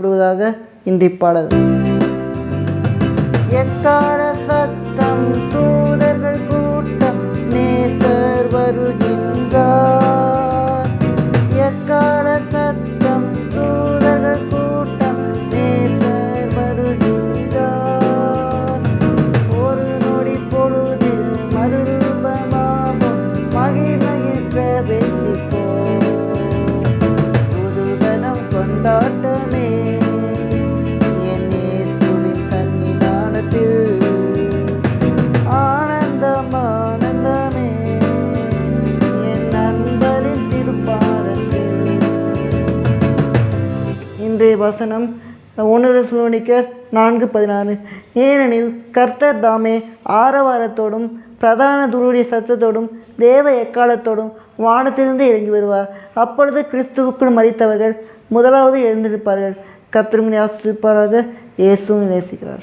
பாடப்படுவதாக இன்றைய பாடல். எக்கால சத்தம் தூதர்கள் கூட்டம் நேசர் வருகின்றார். எக்கால சத்தம் தூதர்கள் கூட்டம் நேசர் வருகின்றார். ஒரு நொடி பொழுதில் மறுரூபமாகும் மகிழ்மகிழ் பிரவேசிப்போ புதுகணம் கொண்டாட்டமே என் இயேசுவின் சன்னிதானத்தில் ஆனந்தம் ஆனந்தமே என் நண்பரின் திருப்பாதத்தில். இன்றைய வசனம் 1 தெசலோனிக்கர் 4:16. ஏனெனில் கர்த்தர் தாமே ஆரவாரத்தோடும் பிரதான தூதருடைய சத்தத்தோடும் தேவ எக்காலத்தோடும் வானத்திலிருந்து இறங்கி வருவார். அப்பொழுது கிறிஸ்துவுக்குள் மரித்தவர்கள் முதலாவது எழுந்திருப்பார்கள். கர்த்தர் உங்களை ஆசீர்வதிப்பாராக. இயேசு நேசிக்கிறார்.